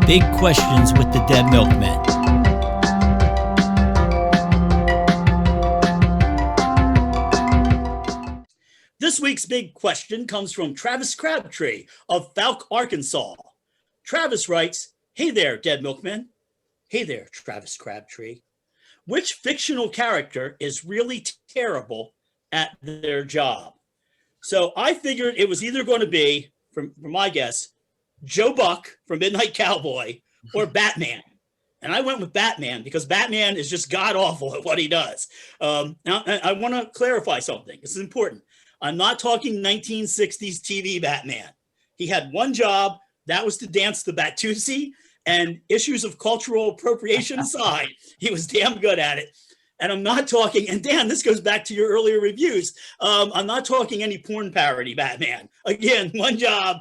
Big Questions with the Dead Milkmen. This week's big question comes from Travis Crabtree of Falk, Arkansas. Travis writes, "Hey there, Dead Milkmen." Hey there, Travis Crabtree. Which fictional character is really terrible at their job? So I figured it was either going to be, from my guess, Joe Buck from Midnight Cowboy or Batman. And I went with Batman because Batman is just god awful at what he does. Now, I want to clarify something. This is important. I'm not talking 1960s TV Batman. He had one job, that was to dance the Batusi, and issues of cultural appropriation aside, he was damn good at it. And I'm not talking, and Dan, this goes back to your earlier reviews. I'm not talking any porn parody Batman. Again, one job,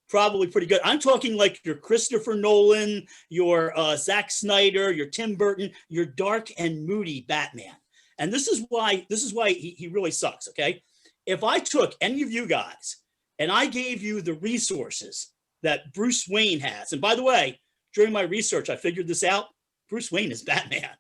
probably pretty good. I'm talking like your Christopher Nolan, your Zack Snyder, your Tim Burton, your dark and moody Batman. And this is why he really sucks, okay? If I took any of you guys and I gave you the resources that Bruce Wayne has, and by the way, during my research, I figured this out. Bruce Wayne is Batman.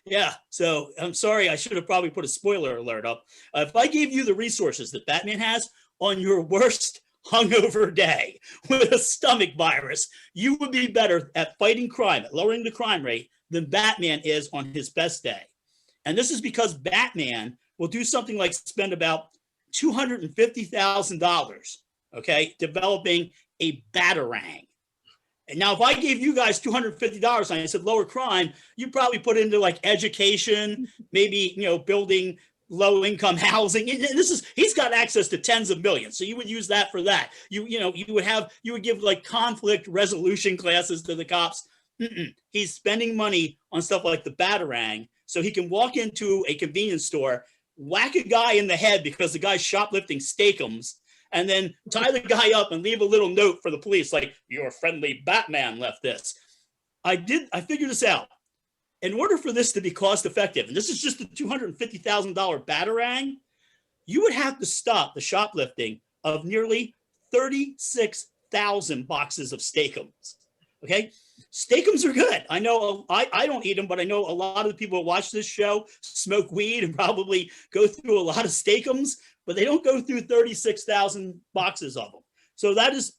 Yeah, so I'm sorry, I should have probably put a spoiler alert up. If I gave you the resources that Batman has on your worst hungover day with a stomach virus, you would be better at fighting crime, at lowering the crime rate than Batman is on his best day. And this is because Batman will do something like spend about $250,000, okay, developing a Batarang. And now, if I gave you guys $250 and I said lower crime, you probably put into like education, maybe, building low-income housing. And he's got access to tens of millions. So you would use that for that. You would give like conflict resolution classes to the cops. He's spending money on stuff like the Batarang so he can walk into a convenience store, whack a guy in the head because the guy's shoplifting steakums, and then tie the guy up and leave a little note for the police, like, "Your friendly Batman left this." I figured this out. In order for this to be cost effective, and this is just the $250,000 Batarang, you would have to stop the shoplifting of nearly 36,000 boxes of steakums. Okay? Steakums are good. I know I don't eat them, but I know a lot of the people who watch this show smoke weed and probably go through a lot of steakums, but they don't go through 36,000 boxes of them. So that is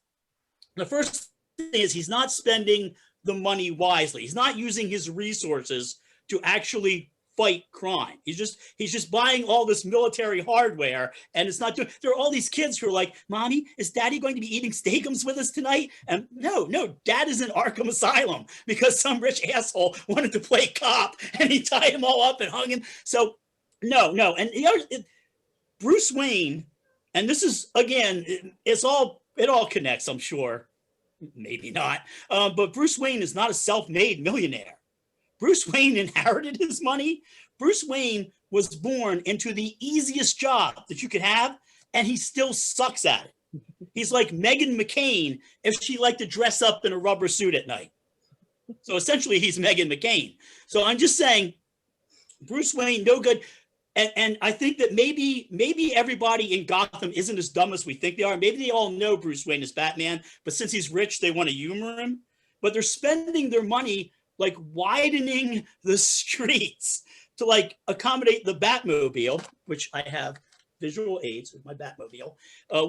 the first thing, is he's not spending the money wisely. He's not using his resources to actually fight crime. He's just buying all this military hardware, and it's not doing. There are all these kids who are like, "Mommy, is Daddy going to be eating steakums with us tonight?" And no, Dad is in Arkham Asylum because some rich asshole wanted to play cop and he tied him all up and hung him. So no. And Bruce Wayne, and this is, again, it all connects, I'm sure. Maybe not. But Bruce Wayne is not a self-made millionaire. Bruce Wayne inherited his money. Bruce Wayne was born into the easiest job that you could have, and he still sucks at it. He's like Meghan McCain if she liked to dress up in a rubber suit at night. So essentially, he's Meghan McCain. So I'm just saying, Bruce Wayne, no good. And I think that maybe everybody in Gotham isn't as dumb as we think they are. Maybe they all know Bruce Wayne is Batman, but since he's rich, they want to humor him. But they're spending their money like widening the streets to like accommodate the Batmobile, which I have visual aids with my Batmobile,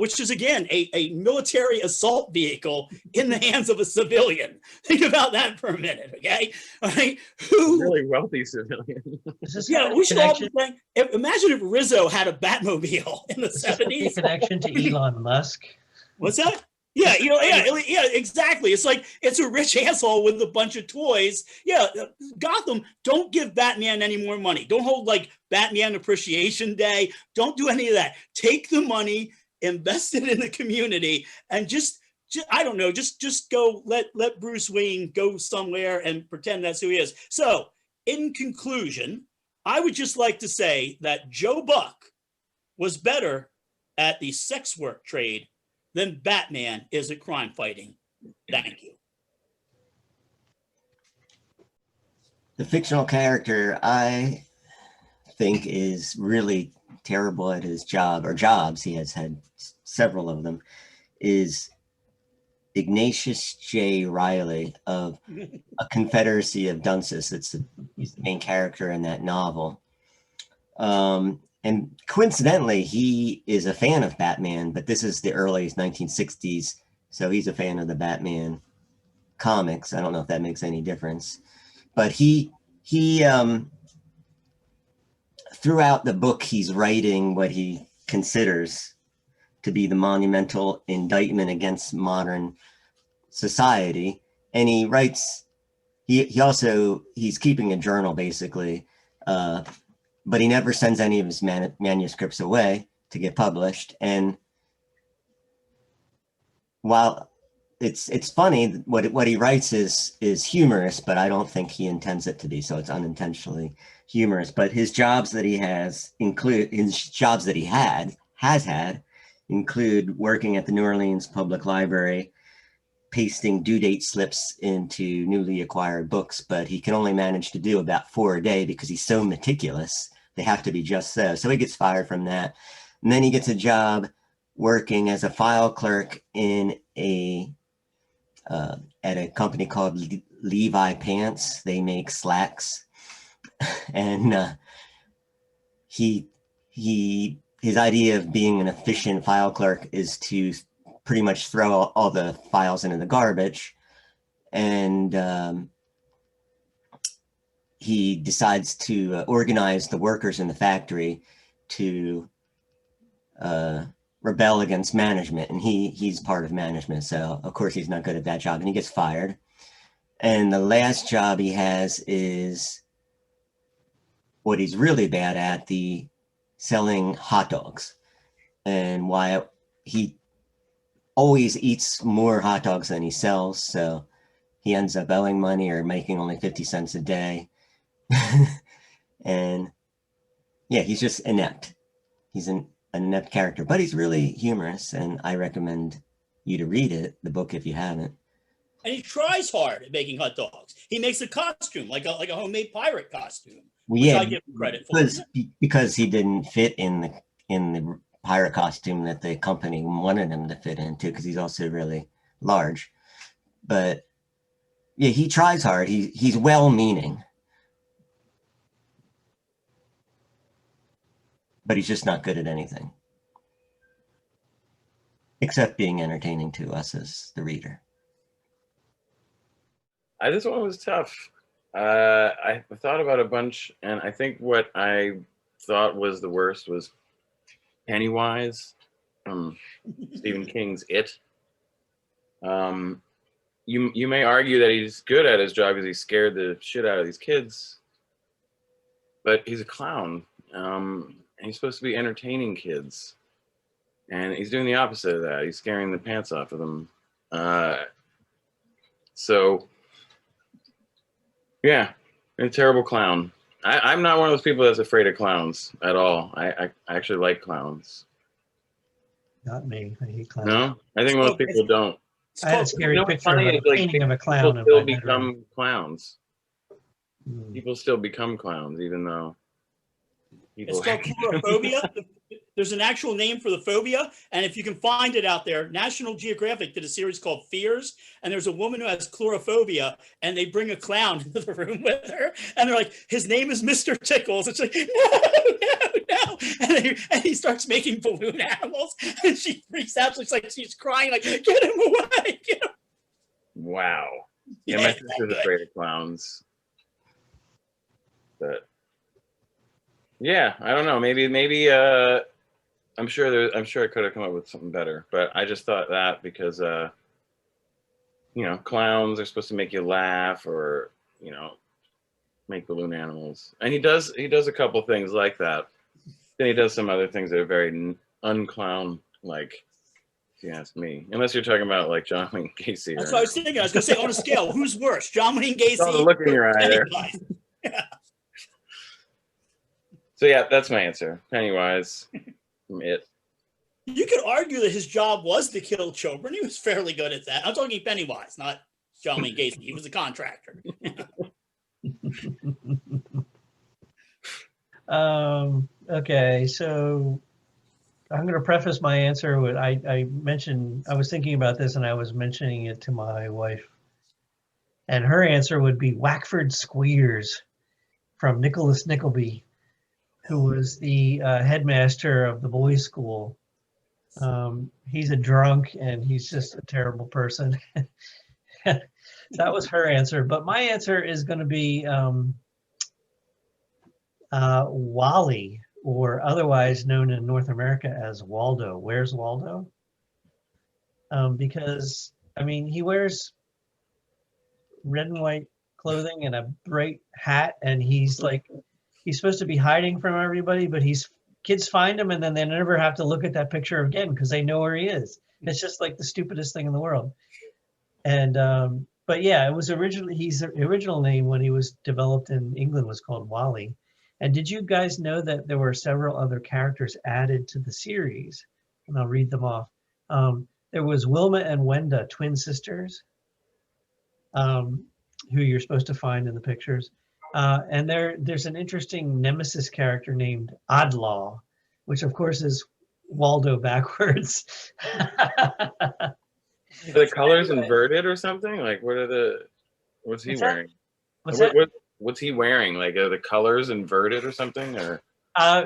which is, again, a military assault vehicle in the hands of a civilian. Think about that for a minute, okay? All right. Really wealthy civilian. Yeah, we should all be saying, imagine if Rizzo had a Batmobile in the 70s. A connection to Elon Musk. What's that? Yeah, yeah, exactly. It's like, it's a rich asshole with a bunch of toys. Yeah, Gotham, don't give Batman any more money. Don't hold like Batman Appreciation Day. Don't do any of that. Take the money, invest it in the community, and just I don't know, just go let Bruce Wayne go somewhere and pretend that's who he is. So, in conclusion, I would just like to say that Joe Buck was better at the sex work trade than Batman is at crime fighting. Thank you. The fictional character I think is really terrible at his job, or jobs, he has had several of them, is Ignatius J. Riley of A Confederacy of Dunces. He's the main character in that novel. And coincidentally, he is a fan of Batman, but this is the early 1960s, so he's a fan of the Batman comics. I don't know if that makes any difference, but he throughout the book, he's writing what he considers to be the monumental indictment against modern society. And he writes, he's keeping a journal basically, but he never sends any of his manuscripts away to get published. And while it's funny, what he writes is humorous, but I don't think he intends it to be, so it's unintentionally humorous. But his jobs that he has include working at the New Orleans Public Library, pasting due date slips into newly acquired books, but he can only manage to do about 4 a day because he's so meticulous. They have to be just so. So he gets fired from that. And then he gets a job working as a file clerk in at a company called Levi Pants. They make slacks. And his idea of being an efficient file clerk is to pretty much throw all the files into the garbage. And he decides to organize the workers in the factory to rebel against management. And he's part of management. So of course he's not good at that job, and he gets fired. And the last job he has is what he's really bad at, the selling hot dogs. And why he always eats more hot dogs than he sells. So he ends up owing money or making only 50 cents a day. And yeah, he's just inept. He's an inept character, but he's really humorous, and I recommend you to read it, the book, if you haven't. And he tries hard at making hot dogs. He makes a costume, like a homemade pirate costume. Well, yeah, I give him credit for. Because he didn't fit in the pirate costume that the company wanted him to fit into, because he's also really large. But yeah, he tries hard. He's well-meaning, but he's just not good at anything except being entertaining to us as the reader. This one was tough. I thought about a bunch, and I think what I thought was the worst was Pennywise from Stephen King's It. You may argue that he's good at his job because he scared the shit out of these kids, but he's a clown, and he's supposed to be entertaining kids, and he's doing the opposite of that. He's scaring the pants off of them. So yeah, a terrible clown. I'm not one of those people that's afraid of clowns at all. I actually like clowns. Not me. I hate clowns. No, I think most people don't. I had a scary what's picture funny of a is, like, painting of a people clown. in still my bedroom. become clowns. Hmm. People still become clowns, even though people. It's called chlorophoobia. There's an actual name for the phobia, and if you can find it out there, National Geographic did a series called Fears, and there's a woman who has chlorophoobia, and they bring a clown into the room with her, and they're like, his name is Mr. Tickles. It's like, no. And he starts making balloon animals, and she freaks out. She's crying, like, get him away. Get him. Wow. Yeah, my sister's afraid of clowns. But yeah, I don't know. Maybe I'm sure I could have come up with something better, but I just thought that because clowns are supposed to make you laugh or make balloon animals, and he does a couple things like that. Then he does some other things that are very unclown like, if you ask me. Unless you're talking about like John Wayne Gacy. That's what I was thinking. I was going to say, on a scale, who's worse, John Wayne Gacy? Saw the look in your eye there. Yeah. So yeah, that's my answer. Pennywise from It. You could argue that his job was to kill children. He was fairly good at that. I'm talking Pennywise, not John Wayne Gacy. He was a contractor. Okay, so I'm gonna preface my answer with I mentioned I was thinking about this and I was mentioning it to my wife, and her answer would be Wackford Squeers from Nicholas Nickleby, who was the headmaster of the boys' school. He's a drunk and he's just a terrible person. That was her answer, but my answer is going to be Wally, or otherwise known in North America as Waldo. Where's Waldo? Because I mean, he wears red and white clothing and a bright hat, and he's supposed to be hiding from everybody, but kids find him and then they never have to look at that picture again because they know where he is. It's just like the stupidest thing in the world. And but yeah, it was originally, his original name when he was developed in England was called Wally. And did you guys know that there were several other characters added to the series? And I'll read them off. There was Wilma and Wenda, twin sisters, who you're supposed to find in the pictures. And there's an interesting nemesis character named Oddlaw, which of course is Waldo backwards. Are the colors inverted or something? Like, what's he wearing? What's he wearing? Like, are the colors inverted or something? Or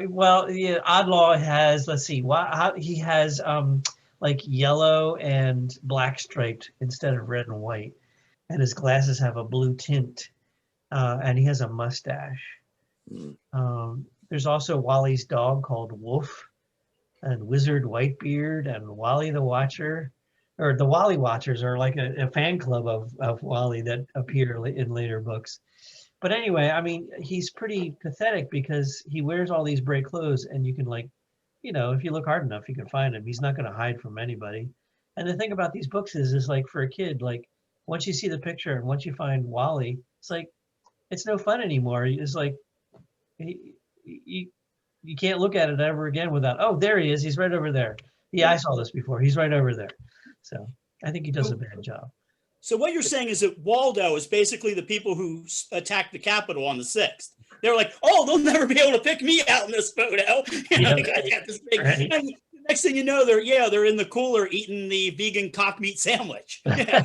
well, yeah, Oddlaw has, let's see, he has like yellow and black striped instead of red and white, and his glasses have a blue tint, and he has a mustache. There's also Wally's dog called Wolf, and Wizard Whitebeard, and Wally the Watcher. Or the Wally Watchers are like a fan club of Wally that appear in later books. But anyway, I mean, he's pretty pathetic because he wears all these bright clothes, and you can, like, you know, if you look hard enough, you can find him. He's not going to hide from anybody. And the thing about these books is like, for a kid, like, once you see the picture and once you find Wally, it's like, it's no fun anymore. It's like, you can't look at it ever again without, oh, there he is. He's right over there. Yeah, I saw this before. He's right over there. So I think he does a bad job. So what you're saying is that Waldo is basically the people who attacked the Capitol on the 6th. They were like, oh, they'll never be able to pick me out in this photo. You know, I got this big. Right. And next thing you know, they're in the cooler eating the vegan cock meat sandwich. Yeah.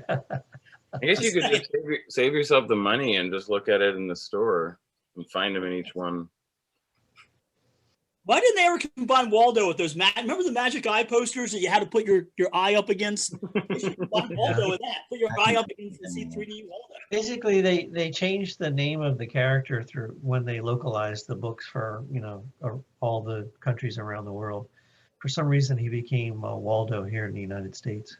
I guess you could just save yourself the money and just look at it in the store and find them in each one. Why didn't they ever combine Waldo with those? Remember the magic eye posters that you had to put your eye up against? They should combine Waldo with that. Put your eye up against the C3D Waldo. Basically, they changed the name of the character through when they localized the books for, you know, all the countries around the world. For some reason, he became Waldo here in the United States.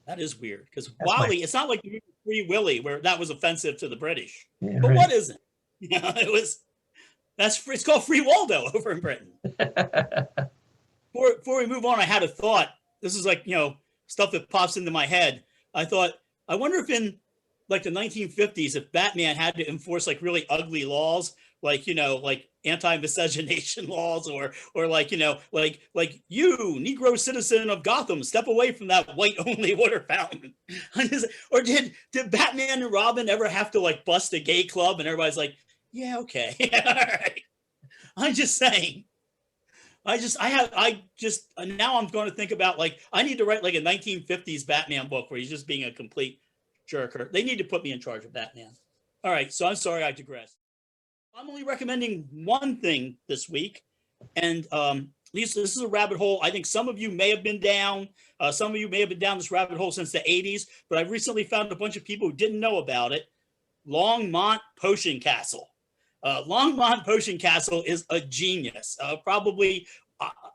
That is weird because Wally, it's not like Free Willy where that was offensive to the British. Yeah, But right. what isn't? You know, it's called Free Waldo over in Britain. Before we move on, I had a thought. This is like, you know, stuff that pops into my head. I thought, I wonder if in like the 1950s, if Batman had to enforce like really ugly laws, like, you know, like anti-miscegenation laws, or like, you know, like you, Negro citizen of Gotham, step away from that white-only water fountain. Or did Batman and Robin ever have to like bust a gay club and everybody's like, yeah, okay. All right. I'm just saying. Now I'm going to think about, like, I need to write like a 1950s Batman book where he's just being a complete jerker. They need to put me in charge of Batman. All right. So I'm sorry I digress. I'm only recommending one thing this week. And this is a rabbit hole I think some of you may have been down. Some of you may have been down this rabbit hole since the 80s, but I've recently found a bunch of people who didn't know about it. Longmont Potion Castle. Longmont Potion Castle is a genius. Probably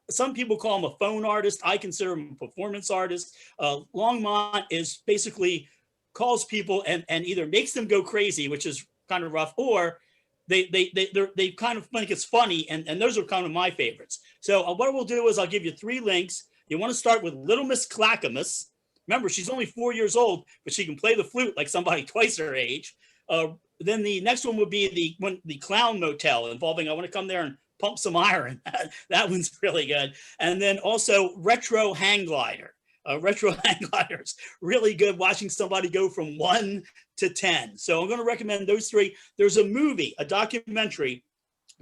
some people call him a phone artist. I consider him a performance artist. Longmont is basically calls people and either makes them go crazy, which is kind of rough, or they kind of think it's funny, and those are kind of my favorites. So what we'll do is I'll give you 3 links. You want to start with Little Miss Clackamas. Remember, she's only 4 years old, but she can play the flute like somebody twice her age. Then the next one would be the Clown Motel, involving I want to come there and pump some iron. That one's really good. And then also Retro Hang Glider. Retro Hang Gliders, really good, watching somebody go from 1 to 10. So I'm going to recommend those 3. There's a movie, a documentary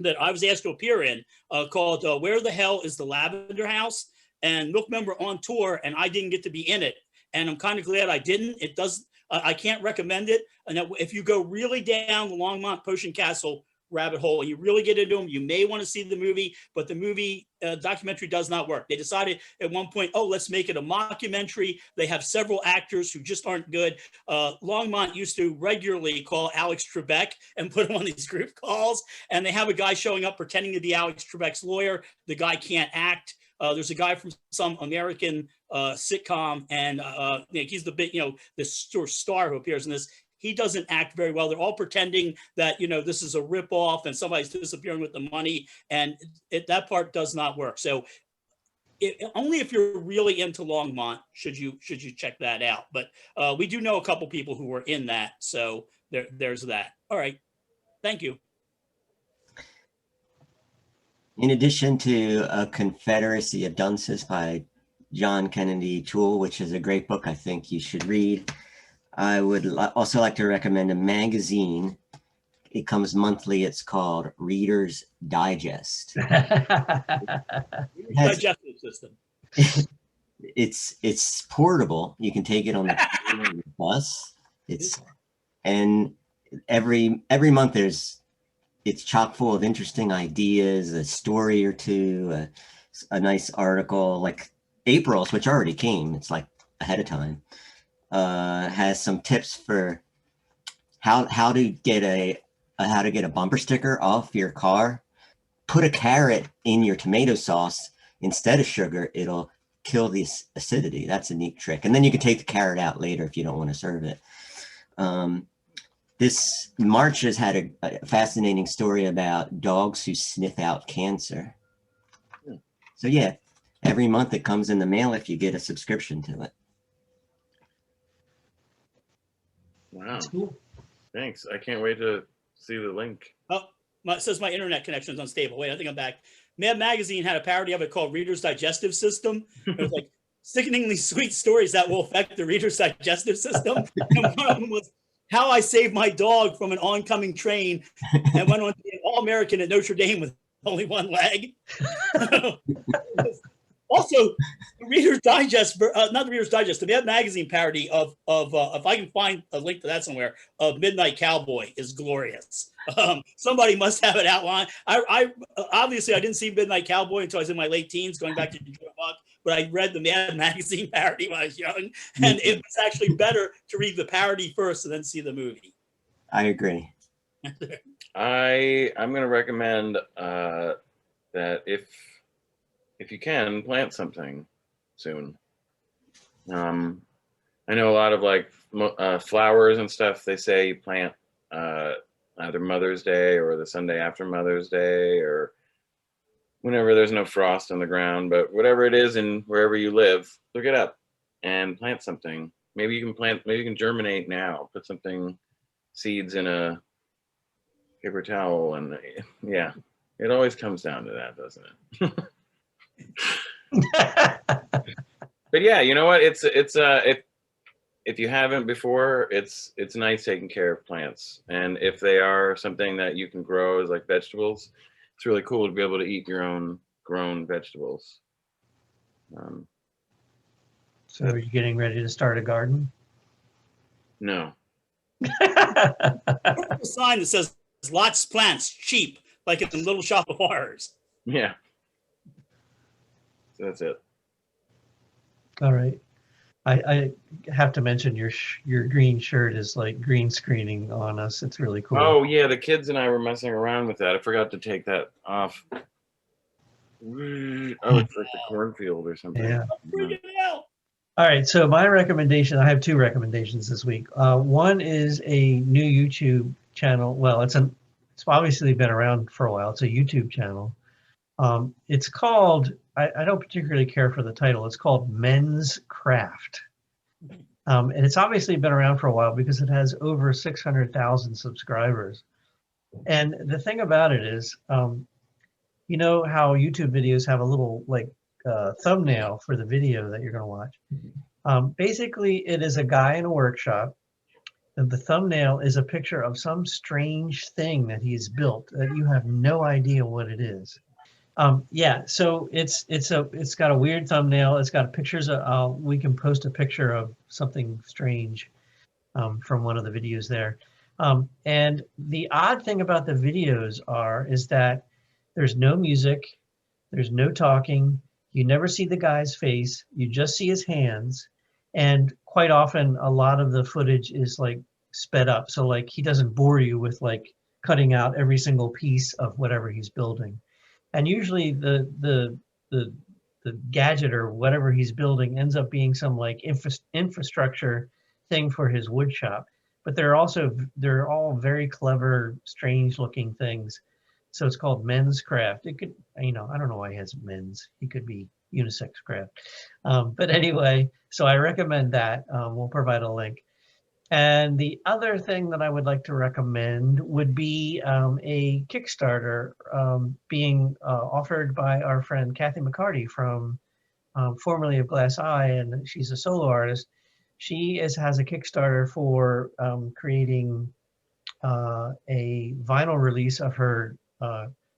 that I was asked to appear in called Where the Hell is the Lavender House? And Milkmen were on tour and I didn't get to be in it. And I'm kind of glad I didn't. It does, I can't recommend it. And if you go really down the Longmont Potion Castle rabbit hole and you really get into them, you may want to see the movie, but the movie documentary does not work. They decided at one point, oh, let's make it a mockumentary. They have several actors who just aren't good. Longmont used to regularly call Alex Trebek and put him on these group calls. And they have a guy showing up pretending to be Alex Trebek's lawyer. The guy can't act. There's a guy from some American sitcom, and he's the big, the star who appears in this. He doesn't act very well. They're all pretending that, this is a ripoff and somebody's disappearing with the money, and that part does not work. So only if you're really into Longmont should you check that out. But we do know a couple people who were in that, so there's that. All right, thank you. In addition to A Confederacy of Dunces by John Kennedy Toole, which is a great book I think you should read, I would also like to recommend a magazine. It comes monthly. It's called Reader's Digest. Digestive system. It's portable. You can take it on the bus. And every month it's chock full of interesting ideas, a story or two, a nice article. Like April's, which already came, it's like ahead of time, has some tips for how to get a bumper sticker off your car. Put a carrot in your tomato sauce instead of sugar. It'll kill the acidity. That's a neat trick. And then you can take the carrot out later if you don't want to serve it. This March has had a fascinating story about dogs who sniff out cancer. So yeah, every month it comes in the mail if you get a subscription to it. Wow. Cool. Thanks. I can't wait to see the link. Oh, it says my internet connection is unstable. Wait, I think I'm back. Mad Magazine had a parody of it called Reader's Digestive System. It was like sickeningly sweet stories that will affect the Reader's Digestive System. And one of them was how I saved my dog from an oncoming train and went on to be an All-American at Notre Dame with only one leg. Also, the Reader's Digest, not the Reader's Digest, the Mad Magazine parody of if I can find a link to that somewhere, of Midnight Cowboy is glorious. Somebody must have it outlined. I obviously I didn't see Midnight Cowboy until I was in my late teens, going back to Buck, but I read the Mad Magazine parody when I was young, and it was actually better to read the parody first and then see the movie. I agree. I'm going to recommend that if you can, plant something soon. I know a lot of like flowers and stuff, they say you plant either Mother's Day or the Sunday after Mother's Day or whenever there's no frost on the ground, but whatever it is and wherever you live, look it up and plant something. Maybe you can germinate now, put seeds in a paper towel, and yeah, it always comes down to that, doesn't it? But yeah, you know what? If you haven't before, it's nice taking care of plants, and if they are something that you can grow as like vegetables, it's really cool to be able to eat your own grown vegetables. So are you getting ready to start a garden? No. A sign that says lots plants, cheap, like in the Little Shop of Horrors. Yeah. So that's it. All right. I have to mention your green shirt is like green screening on us. It's really cool. Oh yeah, the kids and I were messing around with that. I forgot to take that off. Oh, it's like the cornfield or something. Yeah. Freaking out. All right, so my recommendation, I have two recommendations this week. One is a new YouTube channel. Well, it's obviously been around for a while. It's a YouTube channel. It's called, I don't particularly care for the title. It's called Men's Craft. And it's obviously been around for a while because it has over 600,000 subscribers. And the thing about it is, you know how YouTube videos have a little like thumbnail for the video that you're going to watch. Basically, it is a guy in a workshop And the thumbnail is a picture of some strange thing that he's built that you have no idea what it is. Yeah, so it's got a weird thumbnail. It's got pictures of, we can post a picture of something strange from one of the videos there. And the odd thing about the videos is that there's no music, there's no talking, you never see the guy's face, you just see his hands. And quite often a lot of the footage is like sped up. So like he doesn't bore you with like cutting out every single piece of whatever he's building. And usually the gadget or whatever he's building ends up being some like infrastructure thing for his wood shop. But they're all very clever, strange looking things. So it's called men's craft. It could, I don't know why he has men's. He could be unisex craft. But anyway, so I recommend that. We'll provide a link. And the other thing that I would like to recommend would be a Kickstarter being offered by our friend Kathy McCarty from formerly of Glass Eye, and she's a solo artist. She has a Kickstarter for creating a vinyl release of her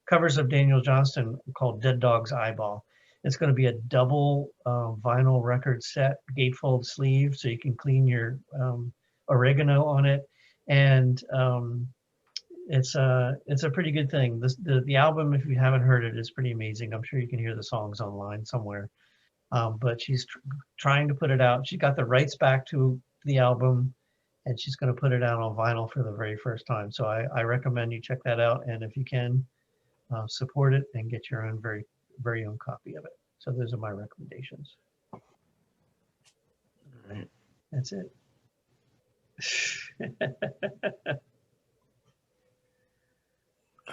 covers of Daniel Johnston called Dead Dog's Eyeball. It's going to be a double vinyl record set, gatefold sleeve, so you can clean your oregano on it, and it's a pretty good thing. The album, if you haven't heard it, is pretty amazing. I'm sure you can hear the songs online somewhere. But she's trying to put it out. She got the rights back to the album, and she's going to put it out on vinyl for the very first time. So I recommend you check that out, and if you can, support it and get your own very own copy of it. So those are my recommendations. All right. That's it.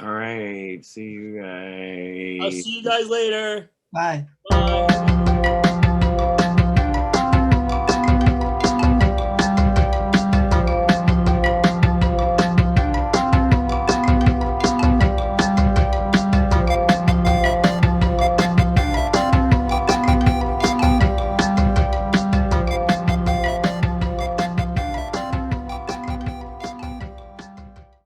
All right. See you guys. I'll see you guys later. Bye. Bye.